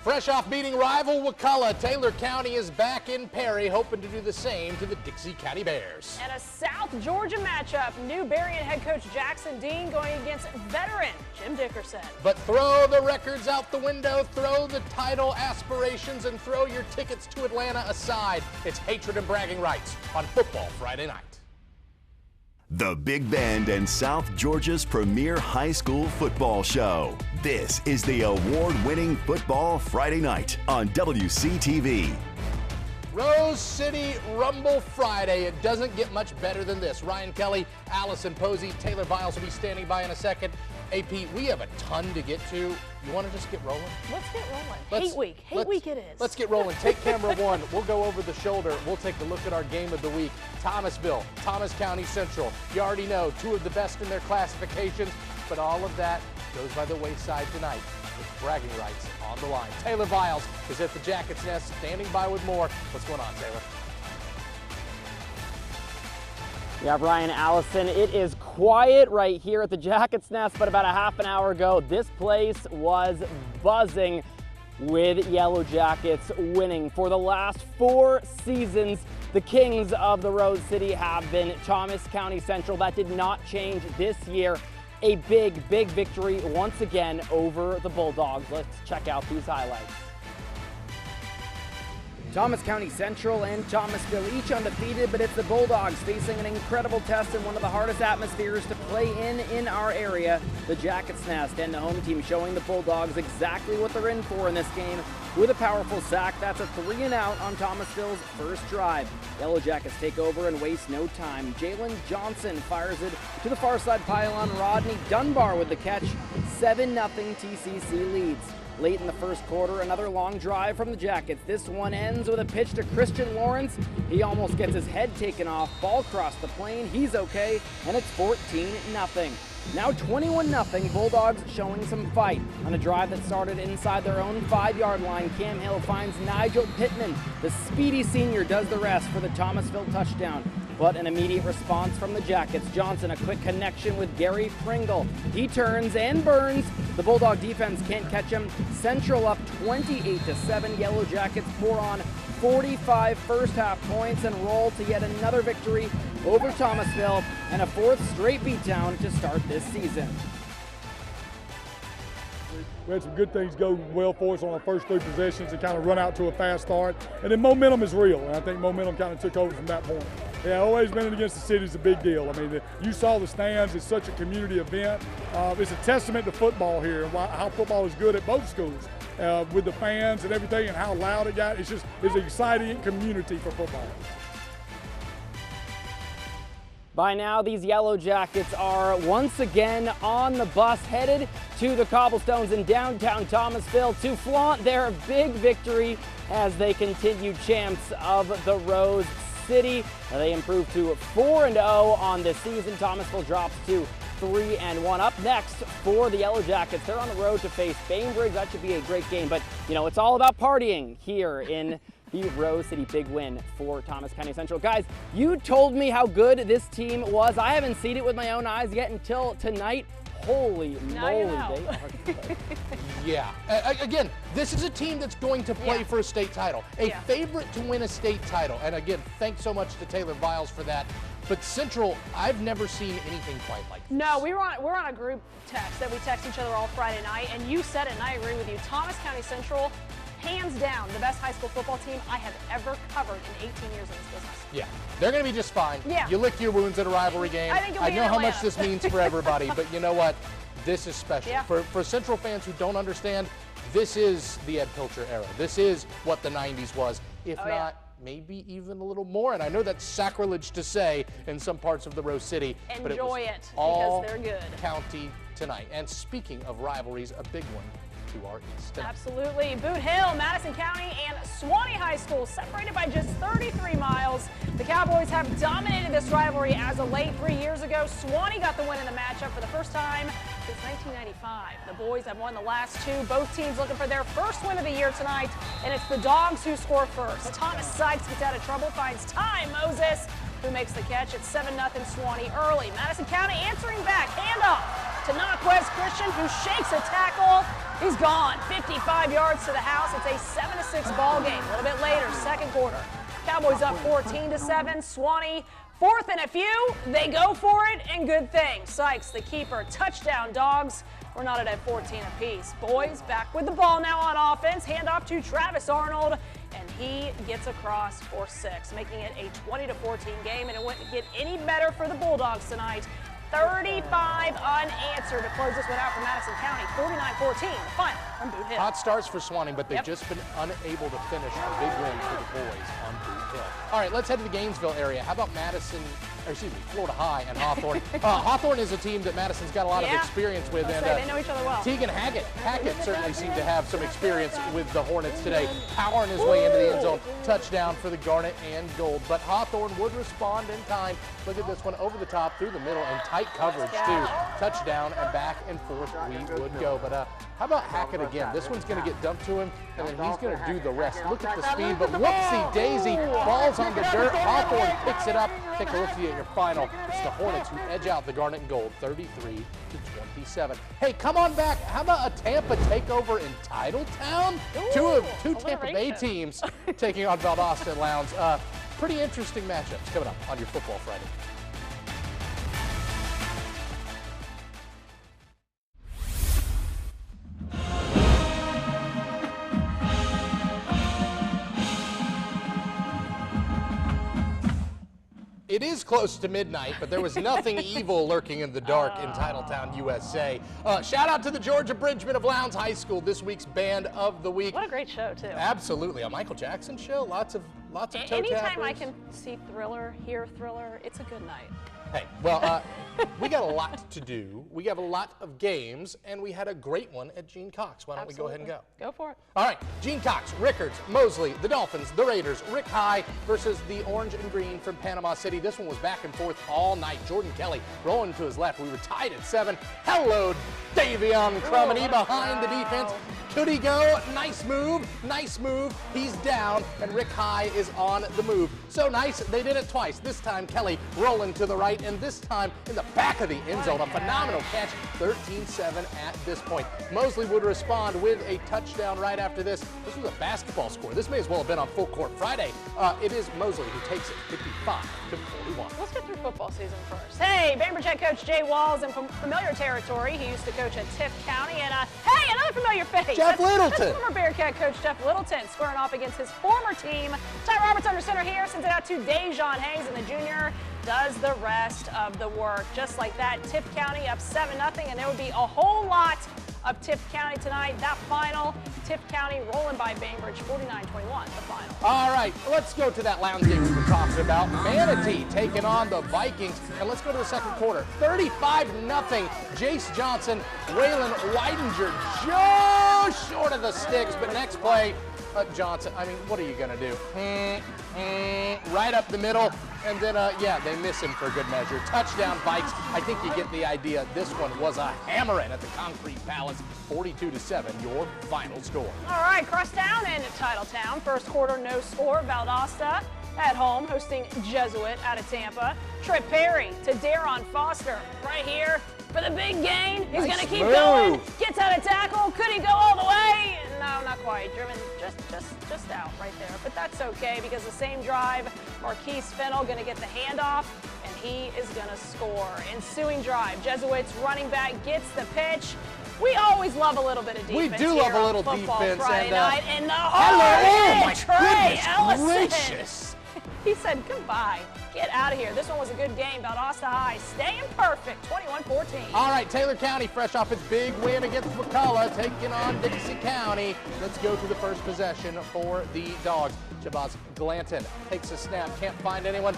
Fresh off beating rival Wakulla, Taylor County is back in Perry, hoping to do the same to the Dixie County Bears. And a South Georgia matchup. New Berrien head coach Jackson Dean going against veteran Jim Dickerson. But throw the records out the window, throw the title aspirations, and throw your tickets to Atlanta aside. It's hatred and bragging rights on Football Friday night. The Big Bend and South Georgia's premier high school football show. This is the award-winning Football Friday night on WCTV. Rose City Rumble Friday. It doesn't get much better than this. Ryan Kelly, Alison, Posey, Taylor Viles will be standing by in a second. AP, we have a ton to get to. You want to just get rolling? Let's get rolling. Hate week it is. Let's get rolling. Take camera one. We'll go over the shoulder. We'll take a look at our game of the week. Thomasville, Thomas County Central. You already know, two of the best in their classifications, but all of that goes by the wayside tonight with bragging rights on the line. Taylor Viles is at the Jackets Nest, standing by with more. What's going on, Taylor? Yeah, Brian, Alison, it is quiet right here at the Jackets Nest, but about a half an hour ago, this place was buzzing with Yellow Jackets winning. For the last 4 seasons, the kings of the Rose City have been Thomas County Central. That did not change this year. A big victory once again over the Bulldogs. Let's check out these highlights. Thomas County Central and Thomasville each undefeated, but it's the Bulldogs facing an incredible test in one of the hardest atmospheres to play in our area, the Jackets Nest, and the home team showing the Bulldogs exactly what they're in for in this game with a powerful sack. That's a 3 and out on Thomasville's first drive. Yellow Jackets take over and waste no time. Jalen Johnson fires it to the far side pylon. Rodney Dunbar with the catch. 7-0 TCC leads. Late in the first quarter, another long drive from the Jackets. This one ends with a pitch to Christian Lawrence. He almost gets his head taken off. Ball crossed the plane. He's okay, and it's 14-0. Now 21-0. Bulldogs showing some fight. On a drive that started inside their own 5-yard line, Cam Hill finds Nigel Pittman. The speedy senior does the rest for the Thomasville touchdown. But an immediate response from the Jackets. Johnson, a quick connection with Gary Pringle. He turns and burns. The Bulldog defense can't catch him. Central up 28-7. Yellow Jackets pour on 45 first half points and roll to yet another victory over Thomasville and a 4th straight beatdown to start this season. We had some good things go well for us on our first 3 possessions and kind of run out to a fast start. And then momentum is real, and I think momentum kind of took over from that point. Yeah, always winning against the city is a big deal. I mean, you saw the stands. It's such a community event. It's a testament to football here and how football is good at both schools with the fans and everything and how loud it got. It's an exciting community for football. By now, these Yellow Jackets are once again on the bus, headed to the cobblestones in downtown Thomasville to flaunt their big victory as they continue champs of the Rose City. They improve to 4-0 on this season. Thomasville drops to 3-1. Up next for the Yellow Jackets, they're on the road to face Bainbridge. That should be a great game, but you know, it's all about partying here in the Rose City. Big win for Thomas County Central. Guys, you told me how good this team was. I haven't seen it with my own eyes yet until tonight. Holy moly, they are good. Yeah. Again, this is a team that's going to play for a state title. A favorite to win a state title. And again, thanks so much to Taylor Viles for that. But Central, I've never seen anything quite like this. No, we're on a group text that we text each other all Friday night, and you said it, and I agree with you. Thomas County Central, hands down, the best high school football team I have ever covered in 18 years in this business. Yeah, they're going to be just fine. Yeah. You lick your wounds at a rivalry game. I know how much this means for everybody, but you know what? This is special. Yeah. For Central fans who don't understand, this is the Ed Pilcher era. This is what the 90s was, if not maybe even a little more. And I know that's sacrilege to say in some parts of the Rose City. Enjoy it all because they're good. County tonight. And speaking of rivalries, a big one to our east tonight. Absolutely. Boot Hill, Madison County, and Suwannee High School separated by just 33 miles. The Cowboys have dominated this rivalry as of late. 3 years ago, Suwannee got the win in the matchup for the first time since 1995. The boys have won the last 2. Both teams looking for their first win of the year tonight, and it's the Dogs who score first. Thomas Sykes gets out of trouble, finds Ty Moses, who makes the catch. It's 7-0 Suwannee early. Madison County answering back. Handoff to Naquez Christian, who shakes a tackle. He's gone. 55 yards to the house. It's a 7-6 ball game. A little bit later, second quarter. Cowboys up 14-7. Suwannee, fourth and a few. They go for it, and good thing. Sykes, the keeper, touchdown Dogs. We're not at 14 apiece. Boys back with the ball now on offense. Hand off to Travis Arnold, and he gets across for 6, making it a 20-14 game, and it wouldn't get any better for the Bulldogs tonight. 35 unanswered to close this one out for Madison County. 49-14, the final on Boot Hill. Hot starts for Suwannee, but they've just been unable to finish a big win for the boys on Boot Hill. All right, let's head to the Gainesville area. How about Florida High and Hawthorne? Hawthorne is a team that Madison's got a lot of experience with. And they know each other well. Tegan Hackett certainly seemed to have some experience with the Hornets today. Powering his way into the end zone. Touchdown for the Garnet and Gold. But Hawthorne would respond in time. Look at this one over the top, through the middle, and tight coverage too. Touchdown, and back and forth we would go. But how about Hackett again? This one's going to get dumped to him, and then he's going to do the rest. Look at the speed, but whoopsie-daisy. Ball's on the dirt. Hawthorne picks it up. Take a look at your final. It's the Hornets who edge out the Garnet and Gold 33-27. Hey, come on back. How about a Tampa takeover in Titletown? Two Tampa Bay teams taking on Valdosta and Lowndes. Pretty interesting matchups coming up on your Football Friday. It is close to midnight, but there was nothing evil lurking in the dark in Titletown, USA. Shout out to the Georgia Bridgman of Lowndes High School, this week's Band of the Week. What a great show, too. Absolutely. A Michael Jackson show, lots of toe Anytime tappers. I can see Thriller, hear Thriller, it's a good night. Hey, well, we got a lot to do. We have a lot of games, and we had a great one at Gene Cox. Why don't we go ahead and go? Go for it. All right, Gene Cox, Rickards, Mosley, the Dolphins, the Raiders, Rick High versus the Orange and Green from Panama City. This one was back and forth all night. Jordan Kelly rolling to his left. We were tied at 7. Hello, Davion Crumity behind the defense. Could he go? Nice move, nice move. He's down, and Rick High is on the move. So nice, they did it twice. This time, Kelly rolling to the right, and this time in the back of the end zone. A phenomenal catch, 13-7 at this point. Mosley would respond with a touchdown right after this. This was a basketball score. This may as well have been on Full Court Friday. It is Mosley who takes it 55-41. Let's get through football season first. Hey, Bainbridge head coach Jay Walls in familiar territory. He used to coach at Tift County, and hey, another familiar face. Jeff Littleton. That's former Bearcat coach Jeff Littleton squaring off against his former team. Ty Roberts under center here, sends it out to Dejon Hayes, and the junior does the rest of the work. Just like that, Tift County up 7-0, and there would be a whole lot of Tift County tonight. That final, Tift County rolling by Bainbridge, 49-21, the final. All right, let's go to that Lowndes game we were talking about. Manatee taking on the Vikings, and let's go to the second quarter. 35-0. Jace Johnson, Waylon Weidinger just short of the sticks, but next play, Johnson, I mean, what are you going to do? Right up the middle, and then, yeah, they miss him for a good measure. Touchdown, Vikes. I think you get the idea. This one was a hammering at the Concrete Palace. 42-7, your final score. All right, cross down into Titletown. First quarter, no score. Valdosta at home, hosting Jesuit out of Tampa. Trip Perry to Daron Foster right here for the big gain. He's going to keep going. Gets out of tackle. Could he go all the way? No, not quite. Driven just out right there. But that's okay, because the same drive, Marquise Fennell going to get the handoff, and he is going to score. Ensuing drive, Jesuits running back gets the pitch. We always love a little bit of defense. We do love a little defense. Friday night, and the oh my Trey goodness Alison. gracious. He said goodbye. Get out of here. This one was a good game. Valdosta High staying perfect, 21-14. All right, Taylor County fresh off its big win against McCullough, taking on Dixie County. Let's go to the first possession for the Dogs. Shabazz Glanton takes a snap, can't find anyone.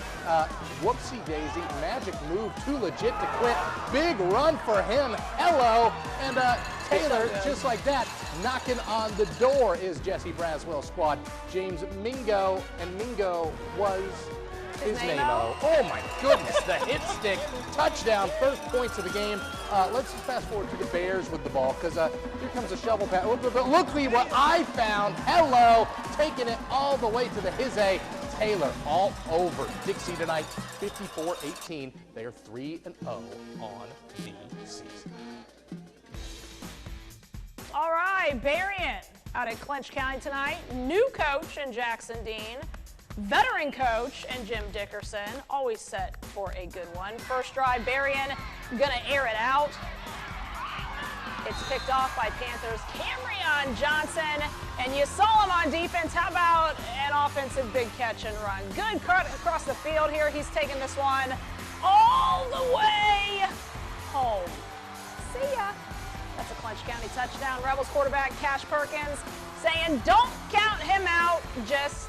Whoopsie daisy, magic move, too legit to quit. Big run for him. Hello, and Taylor, just like that, knocking on the door is Jesse Braswell's squad. James Mingo, and Mingo was his name-o. Oh my goodness, the hit stick, touchdown, first points of the game. Let's fast forward to the Bears with the ball, because here comes a shovel pass. But look what I found. Hello, taking it all the way to the his-a. Taylor all over Dixie tonight, 54-18. They are 3-0 on the season. All right, Berrien out at Clinch County tonight. New coach in Jackson Dean. Veteran coach and Jim Dickerson, always set for a good one. First drive, Berrien gonna air it out. It's picked off by Panthers' Camryon Johnson, and you saw him on defense. How about an offensive big catch and run? Good cut across the field here. He's taking this one all the way home. See ya. That's a Clinch County touchdown. Rebels quarterback Cash Perkins saying don't count him out just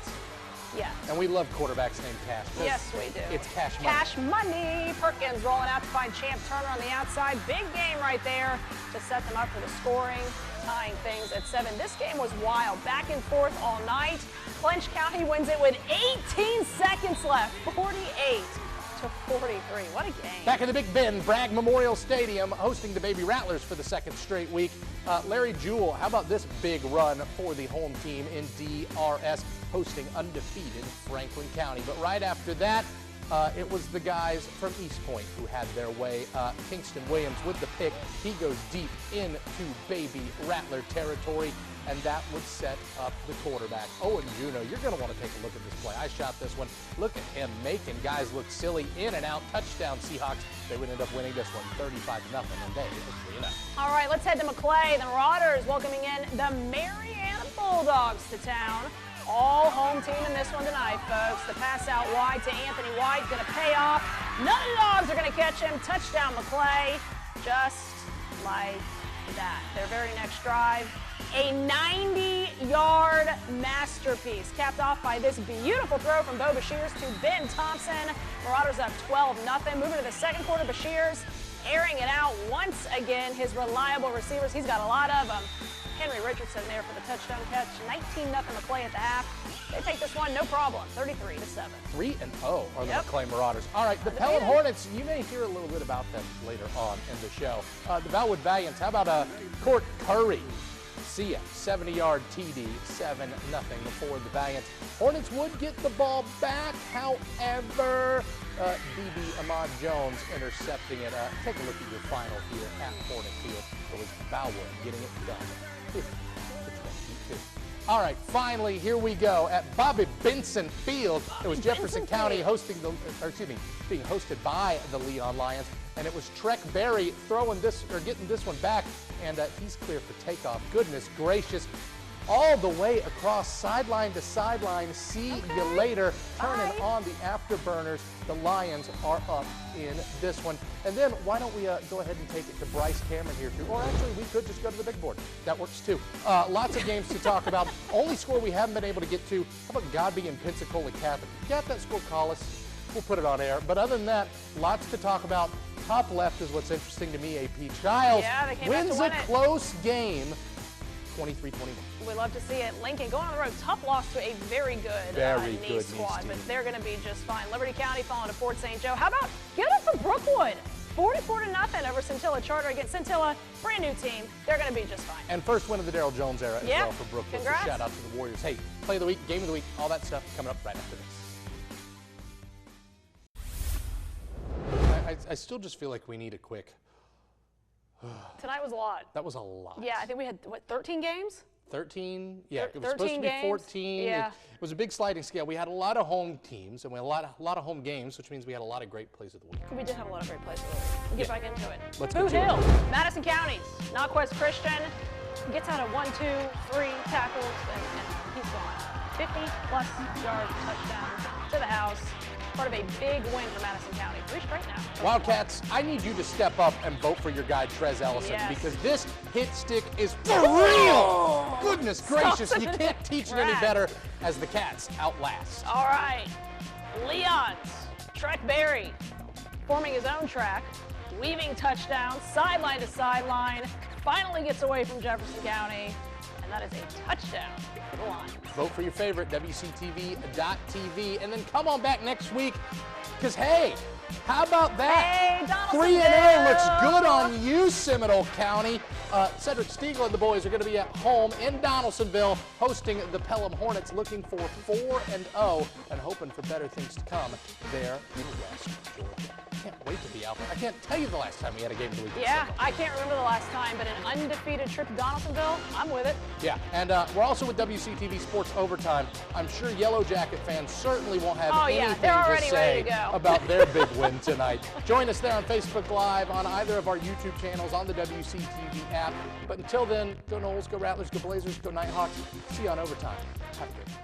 yet. And we love quarterbacks named Cash. Yes, we do. It's Cash Money. Cash Money. Perkins rolling out to find Champ Turner on the outside. Big game right there to set them up for the scoring, tying things at 7. This game was wild. Back and forth all night. Clinch County wins it with 18 seconds left. 48-43. What a game. Back in the Big Bend, Bragg Memorial Stadium, hosting the Baby Rattlers for the second straight week. Larry Jewell, how about this big run for the home team in DRS, hosting undefeated Franklin County. But right after that, it was the guys from East Point who had their way. Kingston Williams with the pick. He goes deep into Baby Rattler territory, and that would set up the quarterback. Owen Juno, you're going to want to take a look at this play. I shot this one. Look at him making guys look silly. In and out. Touchdown Seahawks. They would end up winning this one 35-0, and they are 3-0. All right, let's head to Maclay. The Marauders welcoming in the Marianna Bulldogs to town. All home team in this one tonight, folks. The pass out wide to Anthony White, going to pay off. None of the Dogs are going to catch him. Touchdown, Maclay. Just like that. Their very next drive, a 90-yard masterpiece, capped off by this beautiful throw from Bo Bashirs to Ben Thompson. Marauders up 12-0. Moving to the second quarter, Bashirs airing it out once again. His reliable receivers, he's got a lot of them. Henry Richardson there for the touchdown catch. 19-0 Maclay at the half. They take this one, no problem. 33-7. 3-0 are the Maclay Marauders. All right, the Pelham Hornets, you may hear a little bit about them later on in the show. The Valwood Valiants, how about Court Curry? See ya, 70-yard TD, 7-0 for the Valiants. Hornets would get the ball back, however, DB Ahmad Jones intercepting it. Take a look at your final here at Hornet Field. It was Valwood getting it done, 50-22. All right, finally, here we go at Bobby Benson Field. It was Jefferson County being hosted by the Leon Lions, and it was Trek Berry getting this one back, and he's clear for takeoff. Goodness gracious. All the way across sideline to sideline. See you later. Turning on the afterburners. The Lions are up in this one. And then why don't we go ahead and take it to Bryce Cameron here too? Or actually, we could just go to the big board. That works too. Lots of games to talk about. Only score we haven't been able to get to. How about Godby and Pensacola Catholic? You got that score? Call us. We'll put it on air. But other than that, lots to talk about. Top left is what's interesting to me. AP Childs wins a close game. 23-21. We'd love to see it. Lincoln going on the road. Tough loss to a very good knee squad, but they're going to be just fine. Liberty County falling to Fort St. Joe. How about get up for Brookwood? 44-0 over Scintilla Charter against Scintilla. Brand new team. They're going to be just fine. And first win of the Darrell Jones era as well for Brookwood. Congrats. So shout out to the Warriors. Hey, play of the week, game of the week, all that stuff coming up right after this. I still just feel like we need a quick. Tonight was a lot. That was a lot. Yeah, I think we had, 13 games? 13? Yeah, it was supposed to be 14. Yeah. It was a big sliding scale. We had a lot of home teams, and we had a lot of home games, which means we had a lot of great plays of the week. We did have a lot of great plays of the week. We'll get back into it. Let's Boot go. Hill, Madison County, Notquest Christian, gets out of 1, 2, 3 tackles, and he's gone. 50-plus yard touchdown to the house. Part of a big win for Madison County. 3 straight now. Wildcats, I need you to step up and vote for your guy, Trez Ellison, because this hit stick is for real. Goodness gracious, you can't teach it any better as the Cats outlast. All right, Leon's Trek Berry forming his own track, weaving touchdown, sideline to sideline, finally gets away from Jefferson County, and that is a touchdown for the Lions. Vote for your favorite, WCTV.tv, and then come on back next week, because hey, How about that? Hey, 3-0 looks good on you, Seminole County. Cedric Stiegel and the boys are going to be at home in Donaldsonville hosting the Pelham Hornets, looking for 4-0 and hoping for better things to come there in West Georgia. I can't wait to be out there. I can't tell you the last time we had a game of the week. Yeah, I can't remember the last time, but an undefeated trip to Donaldsonville, I'm with it. Yeah, and we're also with WCTV Sports Overtime. I'm sure Yellow Jacket fans certainly won't have anything to say about their big win tonight. Join us there on Facebook Live, on either of our YouTube channels, on the WCTV app. But until then, go Noles, go Rattlers, go Blazers, go Nighthawks. See you on Overtime. Have a good one.